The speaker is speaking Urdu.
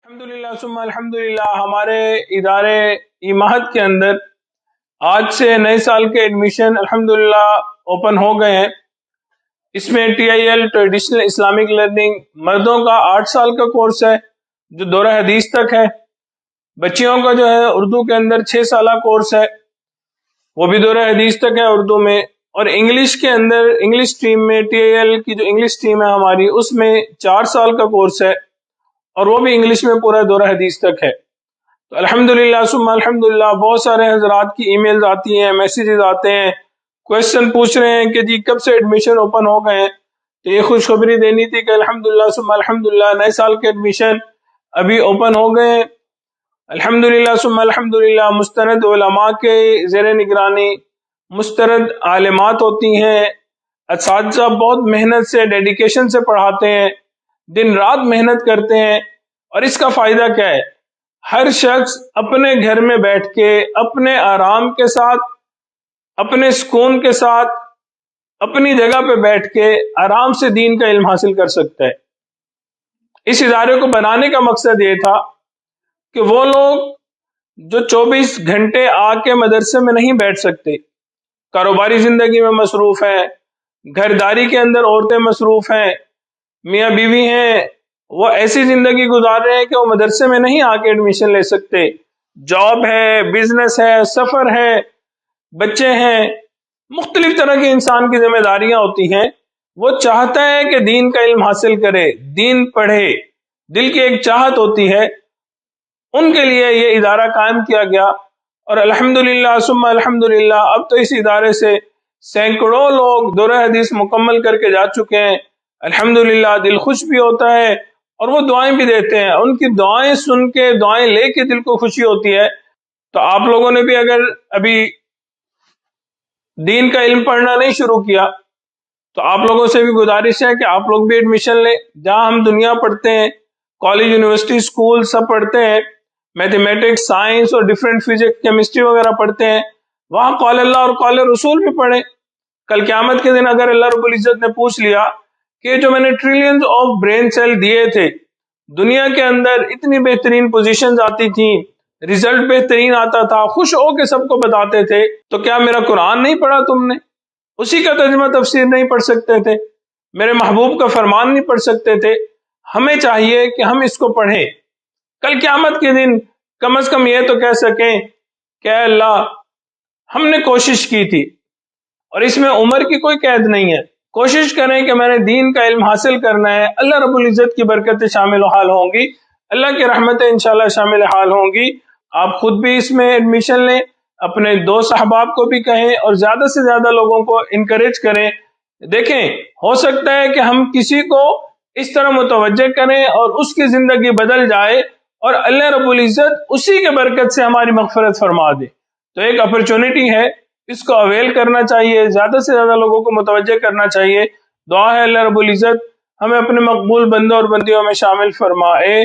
الحمدللہ ثم الحمدللہ ہمارے ادارے ایماہت کے اندر آج سے نئے سال کے ایڈمیشن الحمدللہ اوپن ہو گئے ہیں۔ اس میں TIL ٹریڈیشنل اسلامک لرننگ مردوں کا 8 سال کا کورس ہے جو دورہ حدیث تک ہے، بچیوں کا جو ہے اردو کے اندر 6 سالہ کورس ہے، وہ بھی دورہ حدیث تک ہے اردو میں، اور انگلش کے اندر انگلش ٹیم میں TIL کی جو انگلش ٹیم ہے ہماری اس میں 4 سال کا کورس ہے اور وہ بھی انگلش میں پورا دورہ حدیث تک ہے۔ تو الحمدللہ ثم الحمدللہ بہت سارے حضرات کی ای میلز آتی ہیں، میسیجز آتے ہیں، کویسچن پوچھ رہے ہیں کہ جی کب سے ایڈمیشن اوپن ہو گئے ہیں۔ تو یہ خوشخبری دینی تھی کہ الحمدللہ ثم الحمدللہ نئے سال کے ایڈمیشن ابھی اوپن ہو گئے ہیں۔ الحمدللہ ثم الحمدللہ مستند علماء کے زیر نگرانی مستند عالمات ہوتی ہیں، اساتذہ بہت محنت سے ڈیڈیکیشن سے پڑھاتے ہیں، دن رات محنت کرتے ہیں، اور اس کا فائدہ کیا ہے؟ ہر شخص اپنے گھر میں بیٹھ کے اپنے آرام کے ساتھ، اپنے سکون کے ساتھ، اپنی جگہ پہ بیٹھ کے آرام سے دین کا علم حاصل کر سکتا ہے۔ اس ادارے کو بنانے کا مقصد یہ تھا کہ وہ لوگ جو 24 گھنٹے آ کے مدرسے میں نہیں بیٹھ سکتے، کاروباری زندگی میں مصروف ہیں، گھرداری کے اندر عورتیں مصروف ہیں، میاں بیوی ہیں، وہ ایسی زندگی گزار رہے ہیں کہ وہ مدرسے میں نہیں آ کے ایڈمیشن لے سکتے، جاب ہے، بزنس ہے، سفر ہے، بچے ہیں، مختلف طرح کی انسان کی ذمہ داریاں ہوتی ہیں۔ وہ چاہتا ہے کہ دین کا علم حاصل کرے، دین پڑھے، دل کی ایک چاہت ہوتی ہے، ان کے لیے یہ ادارہ قائم کیا گیا۔ اور الحمدللہ ثم الحمدللہ اب تو اس ادارے سے سینکڑوں لوگ دورہ حدیث مکمل کر کے جا چکے ہیں۔ الحمدللہ دل خوش بھی ہوتا ہے اور وہ دعائیں بھی دیتے ہیں، ان کی دعائیں سن کے، دعائیں لے کے دل کو خوشی ہوتی ہے۔ تو آپ لوگوں نے بھی اگر ابھی دین کا علم پڑھنا نہیں شروع کیا تو آپ لوگوں سے بھی گزارش ہے کہ آپ لوگ بھی ایڈمیشن لیں۔ جہاں ہم دنیا پڑھتے ہیں، کالج، یونیورسٹی، اسکول سب پڑھتے ہیں، میتھمیٹکس، سائنس اور ڈیفرنٹ فزکس، کیمسٹری وغیرہ پڑھتے ہیں، وہاں قول اللہ اور قول رسول بھی پڑھیں۔ کل قیامت کے دن اگر اللہ رب العزت نے پوچھ لیا کہ جو میں نے ٹریلینز آف برین سیل دیے تھے، دنیا کے اندر اتنی بہترین پوزیشنز آتی تھیں، رزلٹ بہترین آتا تھا، خوش ہو کے سب کو بتاتے تھے، تو کیا میرا قرآن نہیں پڑھا تم نے؟ اسی کا ترجمہ تفسیر نہیں پڑھ سکتے تھے؟ میرے محبوب کا فرمان نہیں پڑھ سکتے تھے؟ ہمیں چاہیے کہ ہم اس کو پڑھیں، کل قیامت کے دن کم از کم یہ تو کہہ سکیں کہ اے اللہ ہم نے کوشش کی تھی، اور اس میں عمر کی کوئی قید نہیں ہے۔ کوشش کریں کہ میں نے دین کا علم حاصل کرنا ہے، اللہ رب العزت کی برکتیں شامل حال ہوں گی، اللہ کی رحمتیں انشاءاللہ شامل حال ہوں گی۔ آپ خود بھی اس میں ایڈمیشن لیں، اپنے دوست احباب کو بھی کہیں، اور زیادہ سے زیادہ لوگوں کو انکریج کریں۔ دیکھیں، ہو سکتا ہے کہ ہم کسی کو اس طرح متوجہ کریں اور اس کی زندگی بدل جائے اور اللہ رب العزت اسی کے برکت سے ہماری مغفرت فرما دے۔ تو ایک اپرچونٹی ہے، اس کو اویل کرنا چاہیے، زیادہ سے زیادہ لوگوں کو متوجہ کرنا چاہیے۔ دعا ہے اللہ رب العزت ہمیں اپنے مقبول بندوں اور بندیوں میں شامل فرمائے۔